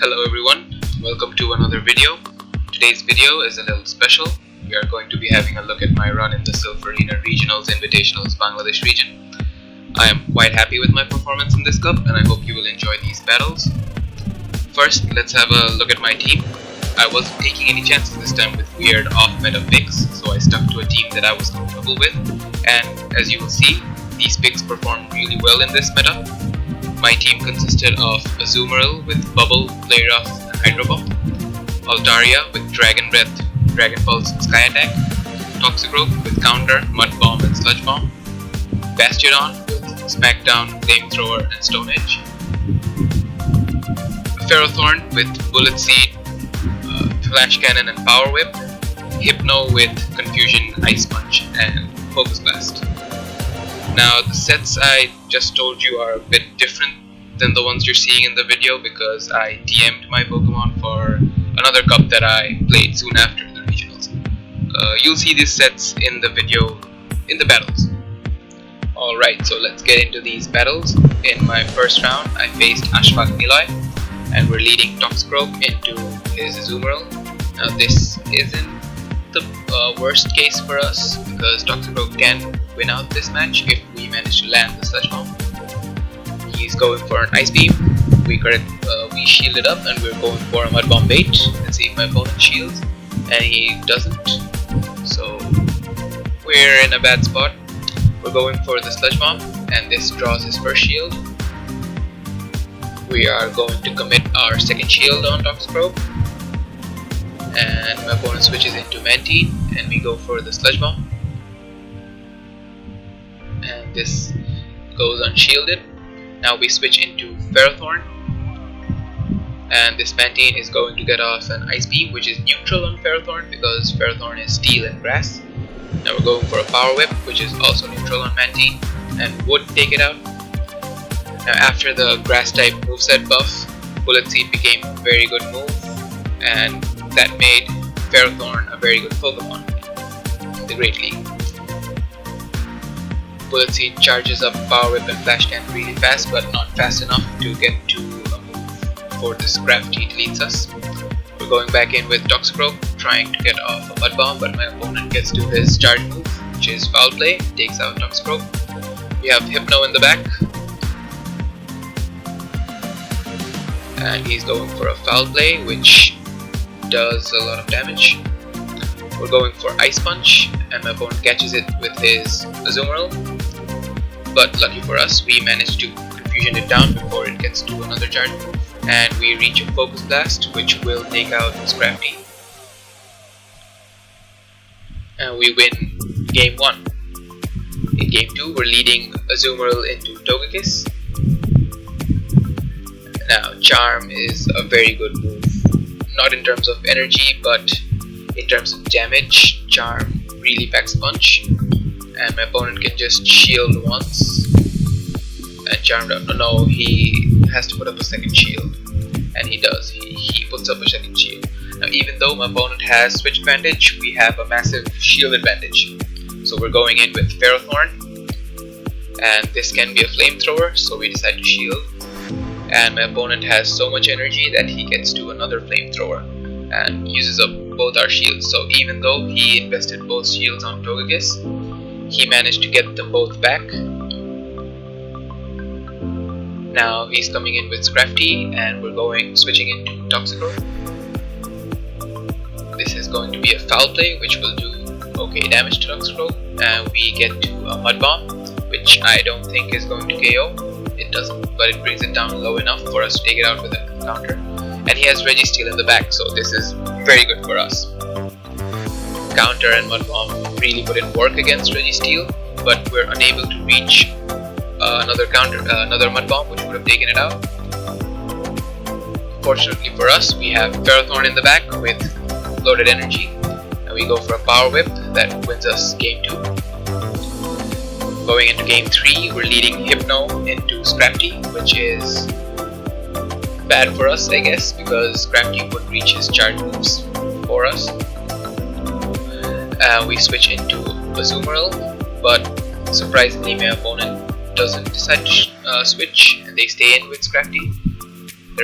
Hello everyone, welcome to another video. Today's video is a little special. We are going to be having a look at my run in the Silver Arena Regionals Invitationals Bangladesh region. I am quite happy with my performance in this cup and I hope you will enjoy these battles. First, let's have a look at my team. I wasn't taking any chances this time with weird off-meta picks, so I stuck to a team that I was comfortable with, and as you will see, these picks performed really well in this meta. My team consisted of Azumarill with Bubble, Play Rough, and Hydro Pump, Altaria with Dragon Breath, Dragon Pulse, and Sky Attack, Toxicroak with Counter, Mud Bomb, and Sludge Bomb, Bastiodon with Smackdown, Flamethrower, and Stone Edge, Ferrothorn with Bullet Seed, Flash Cannon, and Power Whip, Hypno with Confusion, Ice Punch, and Focus Blast. Now, the sets I just told you are a bit different than the ones you're seeing in the video because I DM'd my Pokemon for another cup that I played soon after the regionals. You'll see these sets in the video in the battles. Alright, so let's get into these battles. In my first round, I faced Ashfaq Niloy, and we're leading Toxicroak into his Azumarill. Now, this isn't the worst case for us because Toxicroak can win out this match if we manage to land the Sludge Bomb. He's going for an Ice Beam. We shielded up and we're going for a Mud Bomb bait. Let's see if my opponent shields, and he doesn't. So we're in a bad spot. We're going for the Sludge Bomb, and this draws his first shield. We are going to commit our second shield on Toxicroak, and my opponent switches into Mantine, and we go for the Sludge Bomb. And this goes unshielded. Now we switch into Ferrothorn, and this Mantine is going to get off an Ice Beam, which is neutral on Ferrothorn because Ferrothorn is Steel and Grass. Now we're going for a Power Whip, which is also neutral on Mantine, and would take it out. Now after the Grass type moveset buff, Bullet Seed became a very good move, and that made Ferrothorn a very good Pokemon in the Great League. Bullet Seed charges up Power Whip and Flash Cannon really fast, but not fast enough to get to a move before this Crafty deletes us. We're going back in with Toxicroak, trying to get off a Mud Bomb, but my opponent gets to his charge move, which is Foul Play, takes out Toxicroak. We have Hypno in the back, and he's going for a Foul Play, which does a lot of damage. We're going for Ice Punch, and my opponent catches it with his Azumarill, but lucky for us, we managed to confusion it down before it gets to another charge move, and we reach a Focus Blast, which will take out Scrafty. And we win Game 1. In Game 2, we're leading Azumarill into Togekiss. Now, Charm is a very good move, not in terms of energy, but in terms of damage. Charm really packs a punch, and my opponent can just shield once, and Charm no, he has to put up a second shield, and he does. He puts up a second shield. Now, even though my opponent has switch advantage, we have a massive shield advantage. So we're going in with Ferrothorn, and this can be a Flamethrower, so we decide to shield. And my opponent has so much energy that he gets to another Flamethrower and uses up both our shields. So even though he invested both shields on Togekiss, he managed to get them both back. Now he's coming in with Scrafty, and we're switching into Toxicroak. This is going to be a Foul Play, which will do okay damage to Toxicroak, and we get to a Mud Bomb, which I don't think is going to KO. It doesn't, but it brings it down low enough for us to take it out with a counter. And he has Registeel in the back, so this is very good for us. Counter and Mud Bomb really put in work against Registeel, but we're unable to reach another Mud Bomb, which would have taken it out. Fortunately for us, we have Ferrothorn in the back with loaded energy, and we go for a Power Whip that wins us Game 2. Going into Game 3, we're leading Hypno into Scrafty, which is bad for us, I guess, because Scrafty would reach his charge moves for us. We switch into Azumarill, but surprisingly my opponent doesn't decide to switch, and they stay in with Scrafty.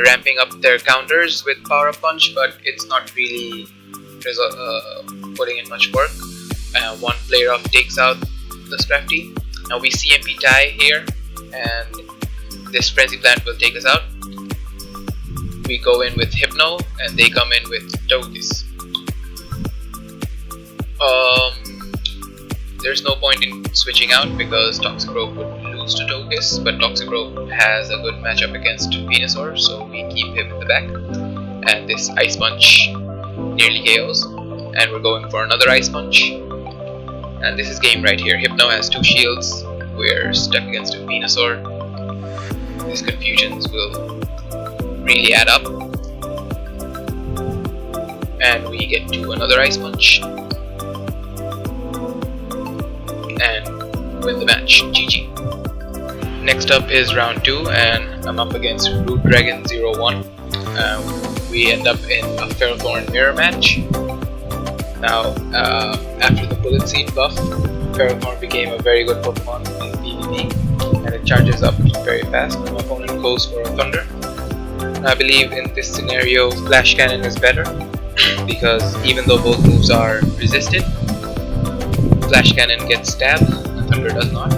ramping up their counters with Power Up Punch, but it's not really putting in much work. One player off takes out the Scrafty. Now we CMP tie here, and this Frenzy Plant will take us out. We go in with Hypno, and they come in with Togekiss. There's no point in switching out because Toxicroak would lose to Togekiss, but Toxicroak has a good matchup against Venusaur, so we keep him in the back. And this Ice Punch nearly KOs, and we're going for another Ice Punch. And this is game right here. Hypno has 2 shields. We're stuck against a Venusaur. These confusions will really add up. And we get to another Ice Punch. And win the match. GG. Next up is round 2, and I'm up against Root Dragon 01. We end up in a Ferrothorn mirror match. Now, after the Bullet Seed buff, Ferrothorn became a very good Pokemon in PvP, and it charges up very fast. My opponent goes for a Thunder. I believe in this scenario, Flash Cannon is better, because even though both moves are resisted, Flash Cannon gets stabbed, and Thunder does not.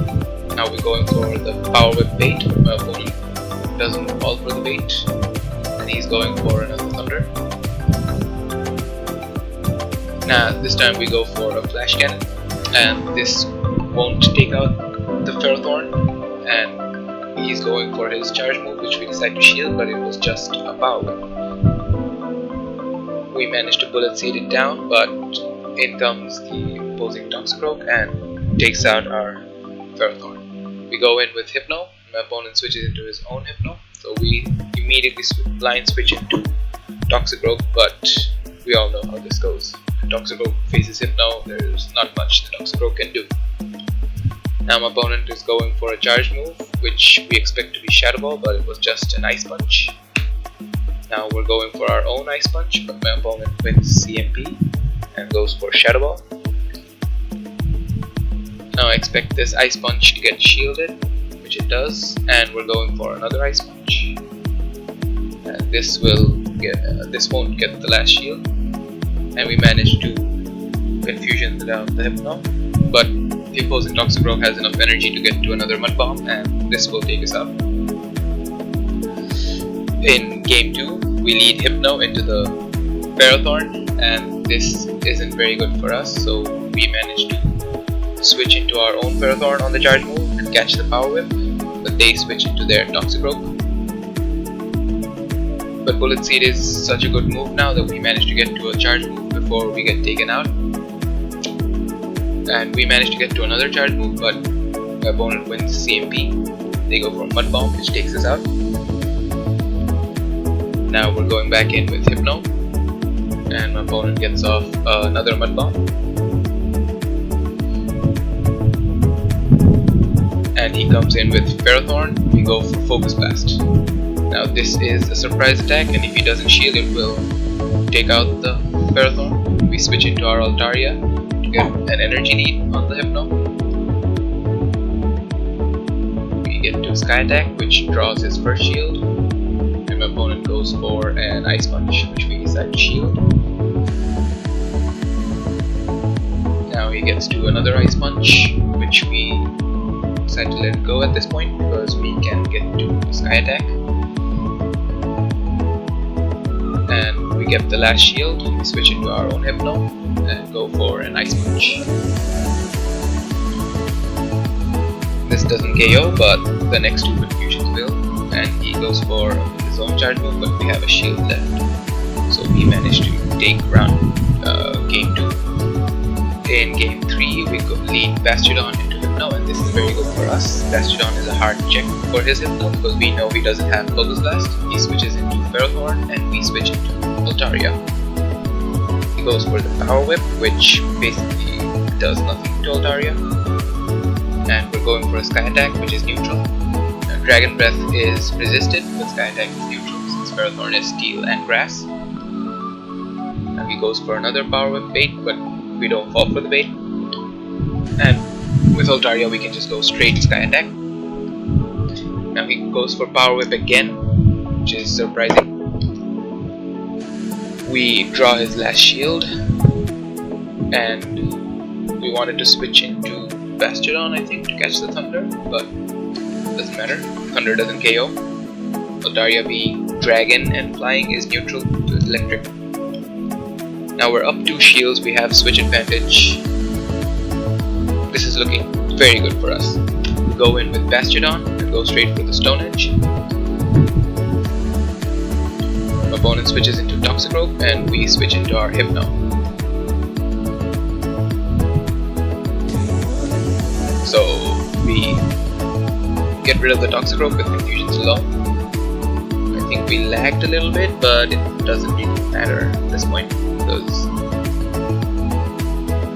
Now we're going for the Power Whip bait. My opponent doesn't fall for the bait, and he's going for another Thunder. Now this time we go for a Flash Cannon, and this won't take out the Ferrothorn, and he's going for his charge move, which we decide to shield, but it was just a Power Whip. We managed to Bullet Seed it down, but in comes the opposing Toxicroak and takes out our Ferrothorn. We go in with Hypno. My opponent switches into his own Hypno, so we immediately blind switch into Toxicroak, but we all know how this goes. When Toxicroak faces Hypno, there's not much the Toxicroak can do. Now my opponent is going for a charge move, which we expect to be Shadow Ball, but it was just an Ice Punch. Now we're going for our own Ice Punch, but my opponent wins CMP and goes for Shadow Ball. Now I expect this Ice Punch to get shielded, which it does, and we're going for another Ice Punch. And this won't get the last shield, and we managed to confusion down the Hypno, but the opposing Toxicroak has enough energy to get to another Mud Bomb, and this will take us out. In game 2, we lead Hypno into the Ferrothorn, and this isn't very good for us, so we managed to switch into our own Ferrothorn on the charge move and catch the Power Whip, but they switch into their Toxicroak. But Bullet Seed is such a good move now that we managed to get to a charge move before we get taken out. And we managed to get to another charge move, but my opponent wins CMP. They go for Mud Bomb, which takes us out. Now we're going back in with Hypno, and my opponent gets off another Mud Bomb. And he comes in with Ferrothorn. We go for Focus Blast. Now this is a surprise attack, and if he doesn't shield it will take out the Ferrothorn. We switch into our Altaria to get an energy lead on the Hypno. We get to Sky Attack, which draws his first shield, and my opponent goes for an Ice Punch, which we decide to shield. Now he gets to another Ice Punch, which we decide to let it go at this point because we can get to Sky Attack. And we get the last shield, we switch into our own Hypno and go for an Ice Punch. This doesn't KO, but the next 2 confusions will, and he goes for his own charge move, but we have a shield left, so we managed to take game 2. In game 3, we lead Bastiodon into Hypno, and this is very good for us. Bastiodon is a hard check for his Hypno because we know he doesn't have Focus Blast. He switches into Ferrothorn, and we switch into Altaria. He goes for the Power Whip, which basically does nothing to Altaria. And we're going for a Sky Attack, which is neutral. Dragon Breath is resisted, but Sky Attack is neutral since Ferrothorn is Steel and Grass. And he goes for another Power Whip bait, but we don't fall for the bait. And with Altaria we can just go straight Sky Attack. Now he goes for Power Whip again, which is surprising. We draw his last shield, and we wanted to switch into Bastardon, I think, to catch the Thunder, but doesn't matter. Thunder doesn't KO. Altaria being Dragon and flying is neutral to Electric. Now we're up 2 shields, we have switch advantage. This is looking very good for us. We go in with Bastardon and go straight for the Stone Edge. Opponent switches into Toxicroak and we switch into our Hypno. So we get rid of the Toxicroak with Confusions alone. I think we lagged a little bit, but it doesn't really matter at this point because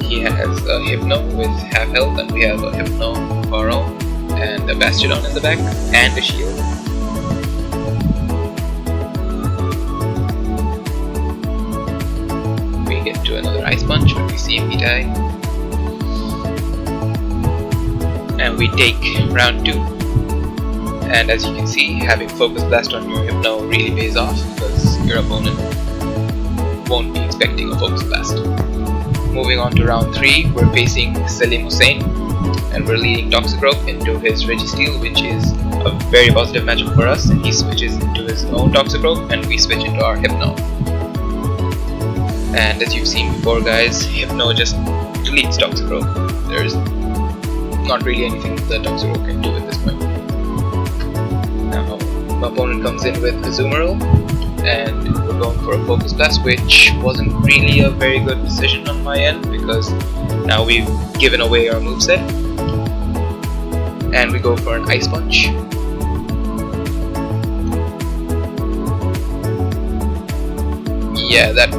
he has a Hypno with half health and we have a Hypno of our own and a Bastardon in the back and a shield. We get to another Ice Punch when we see him die. And we take round 2. And as you can see, having Focus Blast on your Hypno really pays off because your opponent won't be expecting a Focus Blast. Moving on to round 3, we're facing Salim Hussein and we're leading Toxicroak into his Registeel, which is a very positive matchup for us, and he switches into his own Toxicroak and we switch into our Hypno. And as you've seen before guys, Hypno just deletes Toxicroak. There's not really anything that Toxicroak can do at this point. Now, my opponent comes in with Azumarill, and we're going for a Focus Blast, which wasn't really a very good decision on my end because now we've given away our moveset. And we go for an Ice Punch. Yeah, that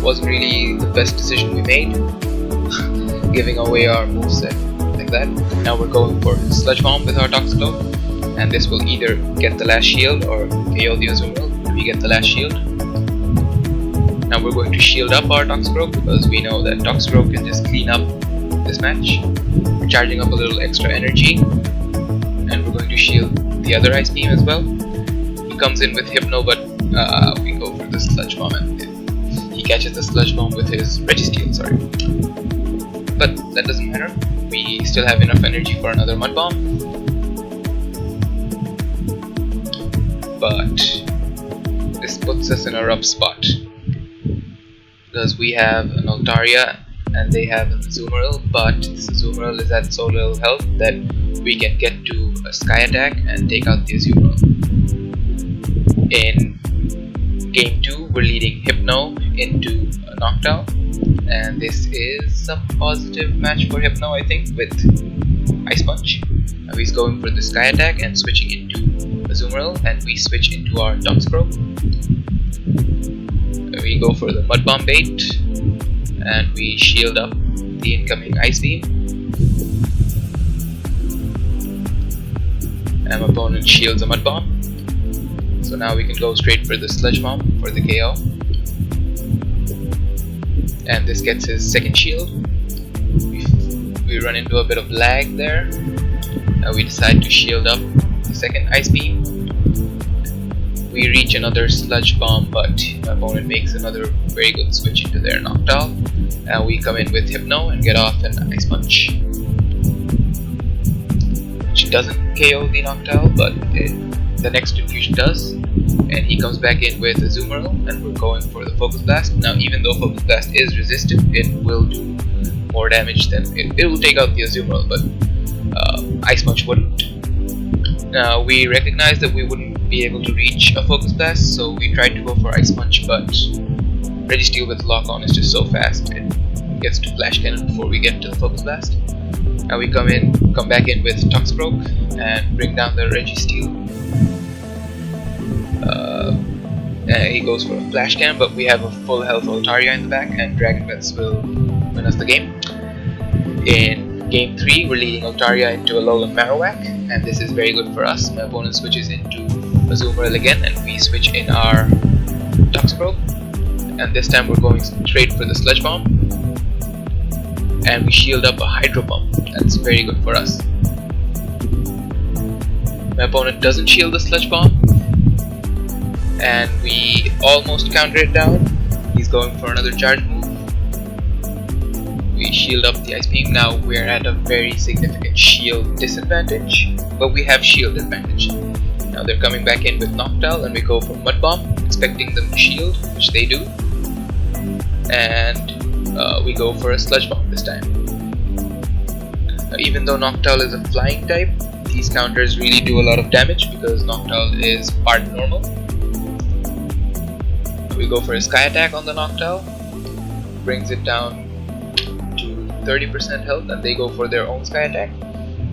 wasn't really the best decision we made, giving away our moveset like that. Now we're going for Sludge Bomb with our Toxicroak, and this will either get the last shield or KO the Azumarill if we get the last shield. Now we're going to shield up our Toxicroak because we know that Toxicroak can just clean up this match. We're charging up a little extra energy, and we're going to shield the other Ice Beam as well. He comes in with Hypno, but we go for the Sludge Bomb, and he catches the Sludge Bomb with his Registeel, sorry. But that doesn't matter, we still have enough energy for another Mud Bomb. But this puts us in a rough spot because we have an Altaria and they have an Azumarill, but this Azumarill is at so little health that we can get to a Sky Attack and take out the Azumarill. In game 2, we're leading Hypno into a Noctowl, and this is a positive match for Hypno, I think, with Ice Punch. Now he's going for the Sky Attack and switching into Azumarill, and we switch into our Toxicroak. We go for the Mud Bomb bait, and we shield up the incoming Ice Beam. And my opponent shields a Mud Bomb. So now we can go straight for the Sludge Bomb for the KO. And this gets his second shield. We run into a bit of lag there. Now we decide to shield up the second Ice Beam. We reach another Sludge Bomb, but my opponent makes another very good switch into their Noctowl. And we come in with Hypno and get off an Ice Punch, which doesn't KO the Noctowl, but the next infusion does. And he comes back in with Azumarill, and we're going for the Focus Blast. Now even though Focus Blast is resistant, it will do more damage than it will take out the Azumarill, but Ice Punch wouldn't. Now we recognize that we wouldn't be able to reach a Focus Blast, so we tried to go for Ice Punch, but Registeel with Lock On is just so fast, it gets to Flash Cannon before we get to the Focus Blast. Now we come back in with Toxicroak and bring down the Registeel. He goes for a Flash Cannon, but we have a full health Altaria in the back, and Dragon Breaths will win us the game. In game 3, we're leading Altaria into Alolan Marowak, and this is very good for us. My opponent switches into Azumarill again, and we switch in our Toxicroak, and this time we're going straight for the Sludge Bomb, and we shield up a Hydro Pump. That's very good for us. My opponent doesn't shield the Sludge Bomb, and we almost counter it down. He's going for another charge move. We shield up the ice beam. Now we're at a very significant shield disadvantage, but we have shield advantage. Now they're coming back in with Noctowl, and we go for Mud Bomb, expecting them to shield, which they do. And we go for a Sludge Bomb this time. Now, even though Noctowl is a flying type, these counters really do a lot of damage because Noctowl is part normal. We go for a Sky Attack on the Noctowl, brings it down to 30% health, and they go for their own Sky Attack,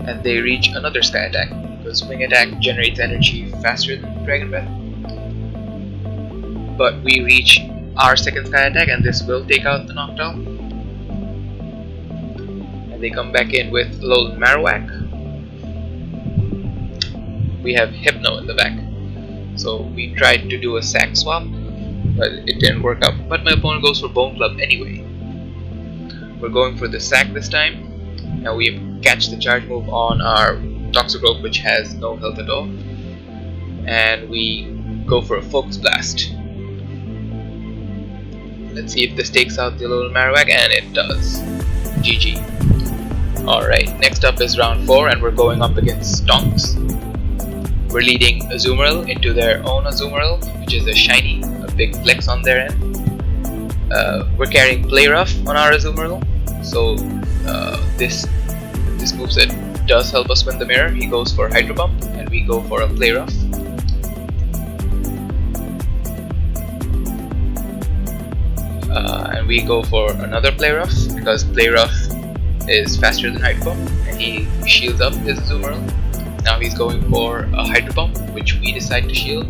and they reach another Sky Attack because Wing Attack generates energy faster than Dragon Breath. But we reach our second Sky Attack, and this will take out the Noctowl. And they come back in with Alolan Marowak. We have Hypno in the back, so we tried to do a sack swap, but it didn't work out. But my opponent goes for Bone Club anyway. We're going for the sack this time. Now we catch the charge move on our Toxicroak, which has no health at all, and we go for a Focus Blast. Let's see if this takes out the Alolan Marowak, and it does. GG. Alright, next up is round 4, and we're going up against Stonks. We're leading Azumarill into their own Azumarill, which is a shiny, a big flex on their end. We're carrying Play Rough on our Azumarill, so this moveset does help us win the mirror. He goes for Hydro Pump, and we go for a Play Rough. And we go for another Play Rough because Play Rough is faster than Hydro Pump, and he shields up his Azumarill. Now he's going for a Hydro Pump, which we decide to shield.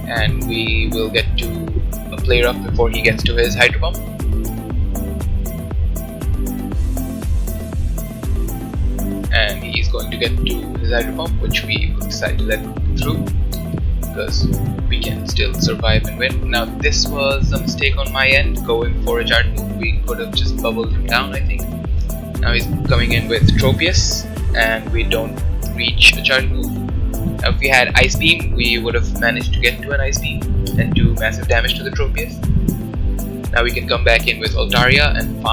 And we will get to a Play Rough before he gets to his Hydro Pump. And he's going to get to his Hydro Pump, which we will decide to let through because we can still survive and win. Now this was a mistake on my end, going for a charge move. We could have just bubbled him down, I think. Now he's coming in with Tropius, and we don't reach a charge move. Now if we had Ice Beam, we would have managed to get to an Ice Beam and do massive damage to the Tropius. Now we can come back in with Altaria and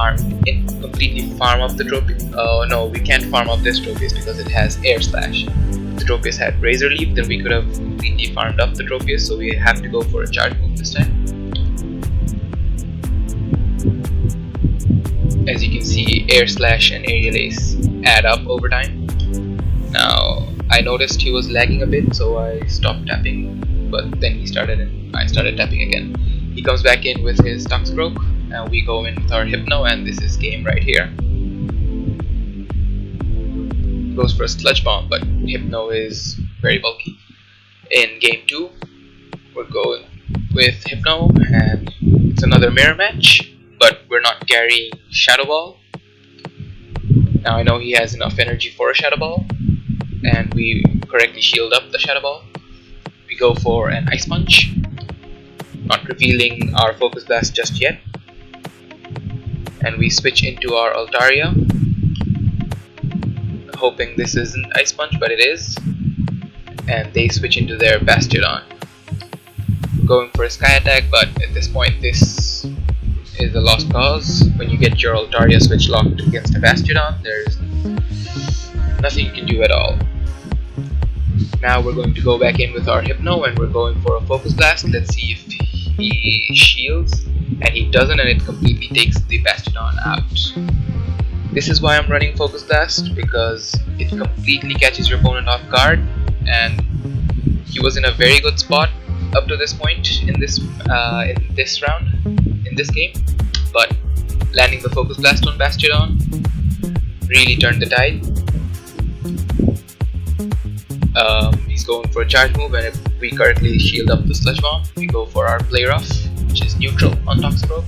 completely farm up the Tropius. Oh no, we can't farm up this Tropius because it has Air Slash. If the Tropius had Razor Leaf, then we could have completely farmed up the Tropius, so we have to go for a charge move this time. As you can see, Air Slash and Aerial Ace add up over time. Now I noticed he was lagging a bit, so I stopped tapping, but then he started and I started tapping again. He comes back in with his Toxicroak, and we go in with our Hypno, and this is game right here. Goes for a Sludge Bomb, but Hypno is very bulky. In game 2, we're going with Hypno, and it's another mirror match, but we're not carrying Shadow Ball. Now I know he has enough energy for a Shadow Ball, and we correctly shield up the Shadow Ball. We go for an Ice Punch, not revealing our Focus Blast just yet, and we switch into our Altaria, hoping this isn't Ice Punch, but it is, and they switch into their Bastiodon. Going for a Sky Attack, but at this point this is a lost cause. When you get your Altaria switch locked against a Bastiodon, there's nothing you can do at all. Now we're going to go back in with our Hypno, and we're going for a Focus Blast. Let's see if he shields, and he doesn't, and it completely takes the Bastiodon out. This is why I'm running Focus Blast, because it completely catches your opponent off guard, and he was in a very good spot up to this point in this round, in this game, but landing the Focus Blast on Bastiodon really turned the tide. He's going for a charge move, and if we correctly shield up the Sludge Bomb, we go for our Play Rough, which is neutral on Toxicroak.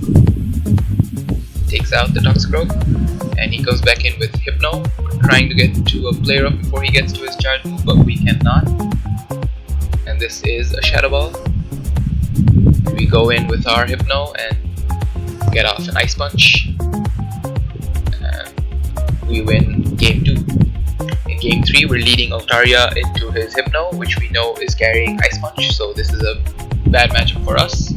Takes out the Toxicroak, and he goes back in with Hypno. We're trying to get to a Play Rough before he gets to his charge move, but we cannot. And this is a Shadow Ball. We go in with our Hypno and get off an Ice Punch, and we win game 2. In In game 3, we're leading Altaria into his Hypno, which we know is carrying Ice Punch, so this is a bad matchup for us.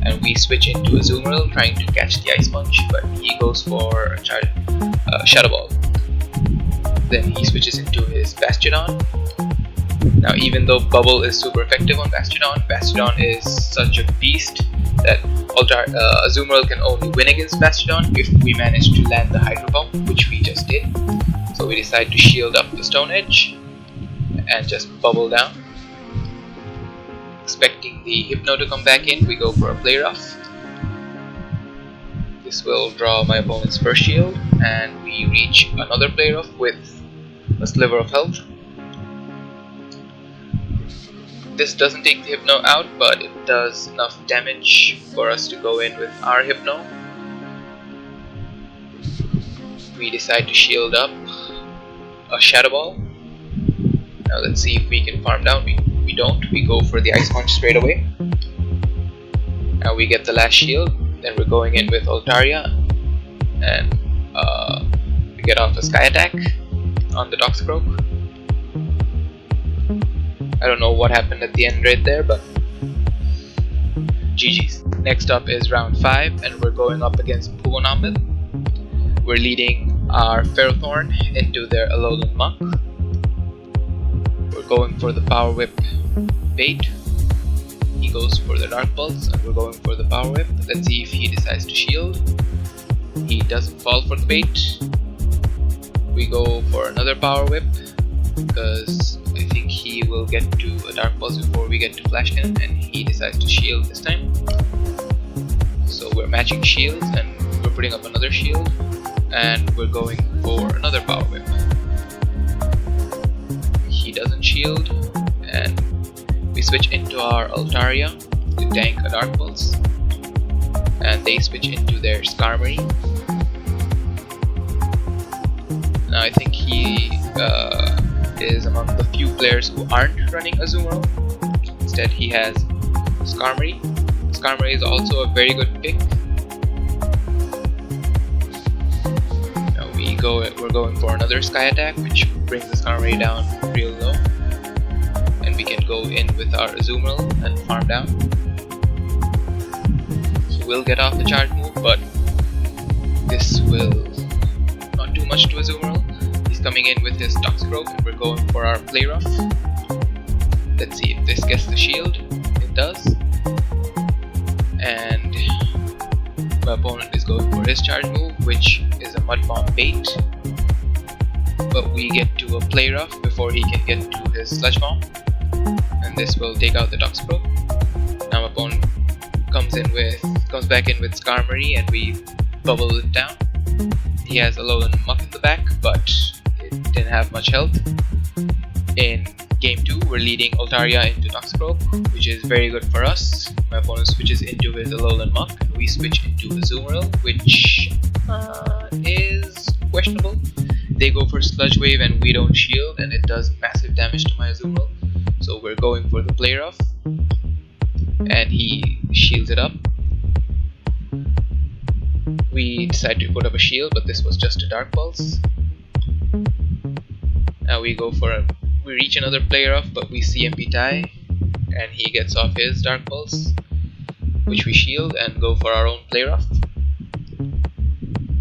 And we switch into Azumarill trying to catch the Ice Punch, but he goes for Shadow Ball. Then he switches into his Bastiodon. Now, even though Bubble is super effective on Bastiodon, Bastiodon is such a beast that Azumarill can only win against Bastiodon if we manage to land the Hydro Pump, which we just did. So we decide to shield up the Stone Edge and just bubble down. Expecting the Hypno to come back in, we go for a Play Rough. This will draw my opponent's first shield, and we reach another Play Rough with a sliver of health. This doesn't take the Hypno out, but it does enough damage for us to go in with our Hypno. We decide to shield up a Shadow Ball. Now let's see if we can farm down. We don't. We go for the Ice Punch straight away. Now we get the last shield. Then we're going in with Altaria, and we get off a Sky Attack on the Toxicroak. I don't know what happened at the end right there, but GG's. Next up is round 5, and we're going up against Pugonambit. We're leading our Ferrothorn into their Alolan Muck. We're going for the Power Whip bait. He goes for the Dark Pulse, and we're going for the Power Whip. Let's see if he decides to shield. He doesn't fall for the bait. We go for another Power Whip because I think he will get to a Dark Pulse before we get to Flash Cannon, and he decides to shield this time. So we're matching shields, and we're putting up another shield, and we're going for another Power Whip. He doesn't shield, and we switch into our Altaria to tank a Dark Pulse, and they switch into their Skarmory. Now I think he is among the few players who aren't running Azumarill. Instead he has Skarmory. Skarmory is also a very good pick. Now we're going for another Sky Attack, which brings the Skarmory down real low. And we can go in with our Azumarill and farm down. So we'll get off the charge move, but this will not do much to Azumarill. He's coming in with his Toxicroak, and we're going for our Play Rough. Let's see if this gets the shield. It does. And my opponent is going for his charge move, which is a Mud Bomb bait. But we get to a Play Rough before he can get to his Sludge Bomb, and this will take out the Toxicroak. Now my opponent comes back in with Skarmory, and we bubble it down. He has Alolan Muck in the back, but it didn't have much health. In game 2, we're leading Altaria into Toxicroak, which is very good for us. My opponent switches into his Alolan Muck, and we switch into Azumarill, which is questionable. They go for Sludge Wave, and we don't shield, and it does massive damage to my Azumarill. So we're going for the Play Rough, and he shields it up. We decide to put up a shield, but this was just a Dark Pulse. Now we reach another Play Rough, but we CMP tie, and he gets off his Dark Pulse, which we shield and go for our own Play Rough.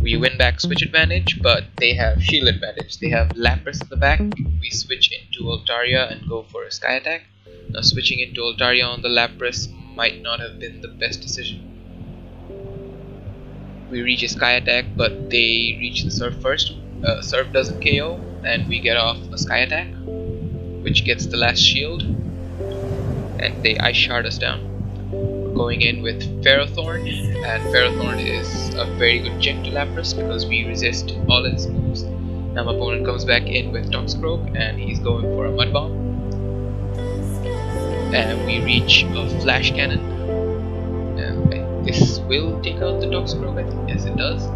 We win back switch advantage, but they have shield advantage. They have Lapras at the back. We switch into Altaria and go for a Sky Attack. Now switching into Altaria on the Lapras might not have been the best decision. We reach a Sky Attack, but they reach the Surf first. Surf doesn't KO, and we get off a Sky Attack, which gets the last shield, and they Ice Shard us down. We're going in with Ferrothorn, and Ferrothorn is a very good check to Lapras because we resist all its moves. Now my opponent comes back in with Toxicroak, and he's going for a Mud Bomb. And we reach a Flash Cannon, and this will take out the Toxicroak, I think. Yes, it does.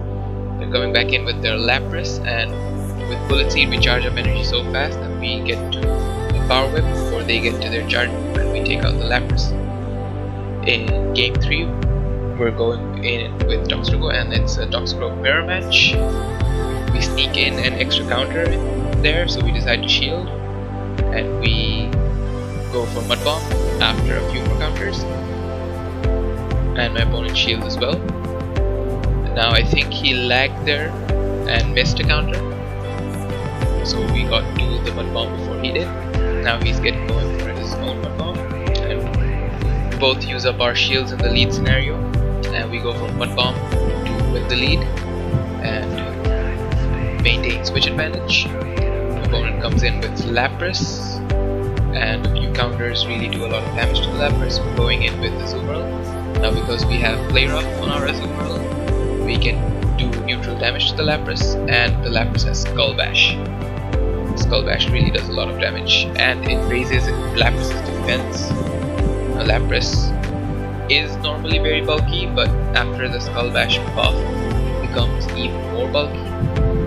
They're coming back in with their Lapras, and with Bullet Seed we charge up energy so fast that we get to the Power Whip before they get to their charge move, and we take out the Lapras. In game 3, we're going in with Toxicroak, and it's a Toxicroak mirror match. We sneak in an extra counter there, so we decide to shield, and we go for mud bomb after a few more counters, and my opponent shields as well. Now I think he lagged there and missed a counter, so we got to the mud bomb before he did. Now he's getting going for his own mud bomb, and we both use up our shields in the lead scenario, and we go for mud bomb to win the lead and maintain switch advantage. My opponent comes in with Lapras, and a few counters really do a lot of damage to the Lapras. We're going in with Azumarill. Now because we have Play Rough on our Azumarill, we can do neutral damage to the Lapras, and the Lapras has Skull Bash. Skull Bash really does a lot of damage, and it raises Lapras' defense. Now, Lapras is normally very bulky, but after the Skull Bash buff becomes even more bulky.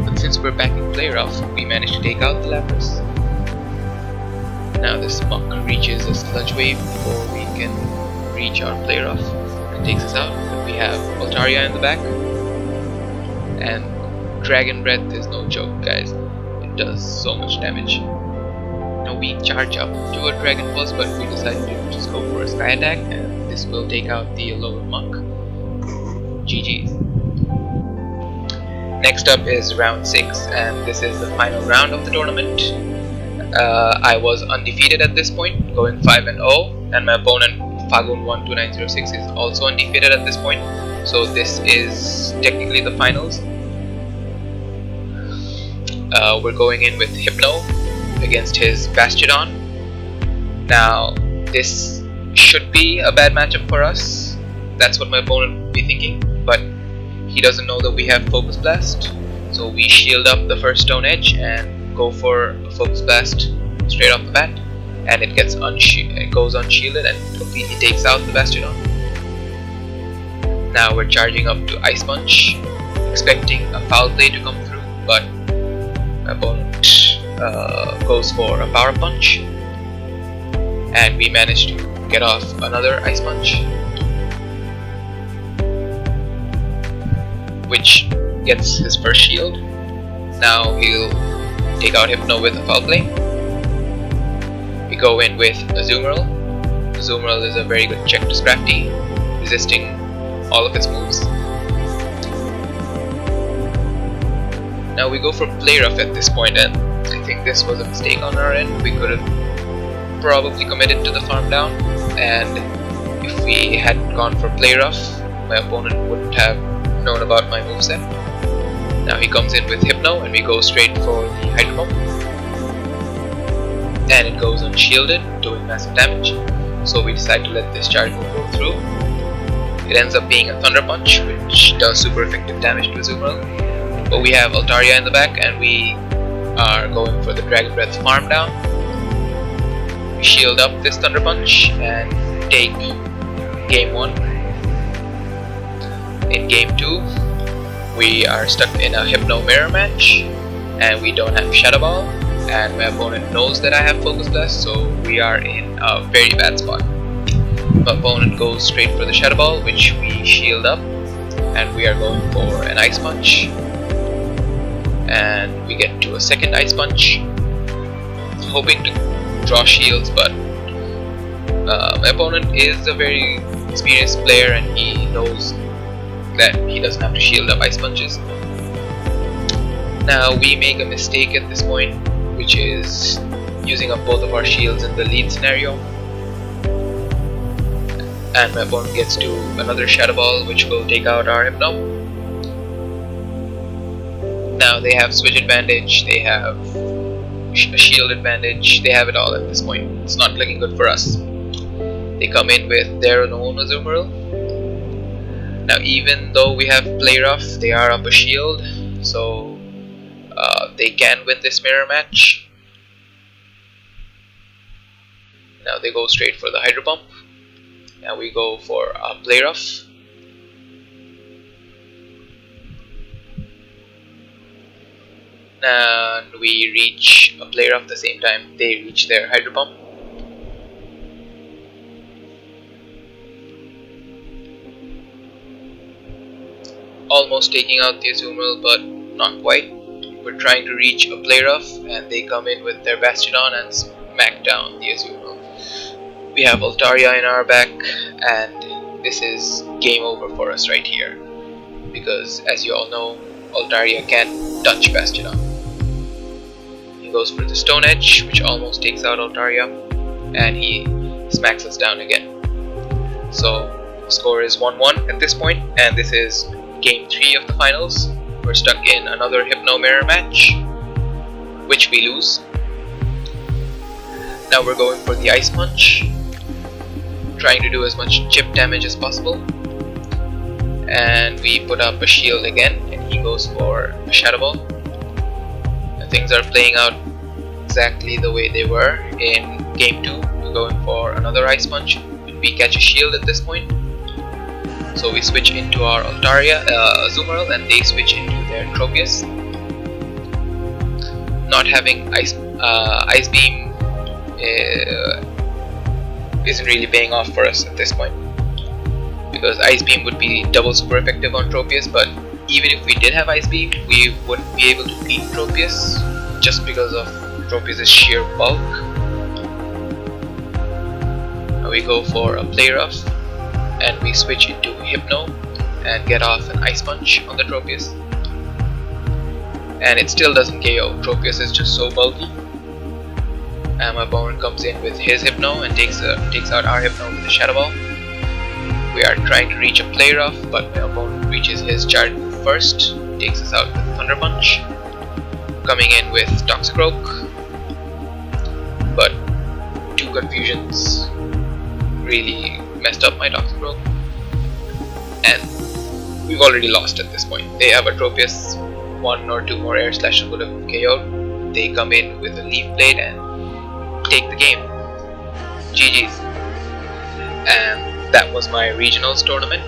But since we're back in Play Rough, we managed to take out the Lapras. Now this Muck reaches a Sludge Wave before we can reach our Play Rough and takes us out. And we have Altaria in the back, and Dragon Breath is no joke, guys. It does so much damage. Now we charge up to a Dragon Pulse, but we decide to just go for a Sky Attack, and this will take out the lower Muck. GG's. Next up is round 6, and this is the final round of the tournament. I was undefeated at this point, going 5-0, and my opponent Fagun12906 is also undefeated at this point. So this is technically the finals. We're going in with Hypno against his Bastiodon. Now this should be a bad matchup for us. That's what my opponent would be thinking, but he doesn't know that we have Focus Blast. So we shield up the first Stone Edge and go for a Focus Blast straight off the bat, and it goes unshielded and completely takes out the Bastiodon. Now we're charging up to Ice Punch, expecting a Foul Play to come through, but my opponent goes for a Power Punch, and we manage to get off another Ice Punch, which gets his first shield. Now he'll take out Hypno with a Foul Play. We go in with Azumarill. Azumarill is a very good check to Scrafty, resisting all of its moves. Now we go for Play Rough at this point, and I think this was a mistake on our end. We could have probably committed to the farm down, and if we hadn't gone for Play Rough, my opponent wouldn't have known about my moveset. Now he comes in with Hypno, and we go straight for the Hydro Pump, and it goes unshielded, doing massive damage. So we decide to let this charge move go through. It ends up being a Thunder Punch, which does super effective damage to Azumarill. But we have Altaria in the back, and we are going for the Dragon Breath farm down. We shield up this Thunder Punch and take game 1. In game 2, we are stuck in a Hypno mirror match, and we don't have Shadow Ball, and my opponent knows that I have Focus Blast, so we are in a very bad spot. My opponent goes straight for the Shadow Ball, which we shield up, and we are going for an Ice Punch, and we get to a second Ice Punch, hoping to draw shields, but my opponent is a very experienced player, and he knows that he doesn't have to shield up Ice Punches. Now we make a mistake at this point, which is using up both of our shields in the lead scenario, and my opponent gets to another Shadow Ball, which will take out our Hypno. Now they have switch advantage, they have a shield advantage, they have it all at this point. It's not looking good for us. They come in with their own Azumarill. Now even though we have Play Rough, they are up a shield, so they can win this mirror match. Now they go straight for the Hydro Pump. Now we go for a Play Rough. And we reach a Play Rough the same time they reach their Hydro Pump. Almost taking out the Azumarill, but not quite. we're trying to reach a play rough, and they come in with their Bastion and smack down the Azumarill. We have Altaria in our back, and this is game over for us right here, because as you all know, Altaria can't touch Bastion. He goes for the Stone Edge, which almost takes out Altaria, and he smacks us down again. So score is 1-1 at this point, and this is game 3 of the finals. We're stuck in another Hypno mirror match, which we lose. Now we're going for the Ice Punch, trying to do as much chip damage as possible, and we put up a shield again, and he goes for a Shadow Ball. And things are playing out exactly the way they were in game 2. We're going for another Ice Punch. We catch a shield at this point, so we switch into our Altaria, Azumarill, and they switch into their Tropius. Not having Ice Beam isn't really paying off for us at this point, because Ice Beam would be double super effective on Tropius, but even if we did have Ice Beam, we wouldn't be able to beat Tropius just because of Tropius' sheer bulk. Now we go for a Play Rough, and we switch into Hypno and get off an Ice Punch on the Tropius, and it still doesn't KO. Tropius is just so bulky. And my opponent comes in with his Hypno and takes out our Hypno with a Shadow Ball. We are trying to reach a Play Rough, but my opponent reaches his charge move first, takes us out with Thunder Punch. Coming in with Toxicroak, but 2 confusions really messed up my Toxicroak, and we've already lost at this point. They have a Tropius, 1 or 2 more Air Slashes would have KO'd. They come in with a Leaf Blade and take the game. GG's. And that was my regionals tournament,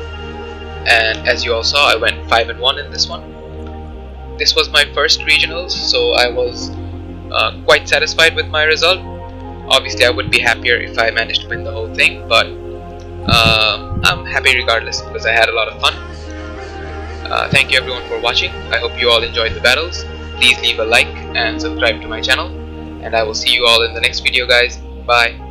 and as you all saw, I went 5-1 in this one. This was my first regionals, so I was quite satisfied with my result. Obviously I would be happier if I managed to win the whole thing, but I'm happy regardless because I had a lot of fun. Thank you everyone for watching. I hope you all enjoyed the battles. Please leave a like and subscribe to my channel, and I will see you all in the next video, guys. Bye.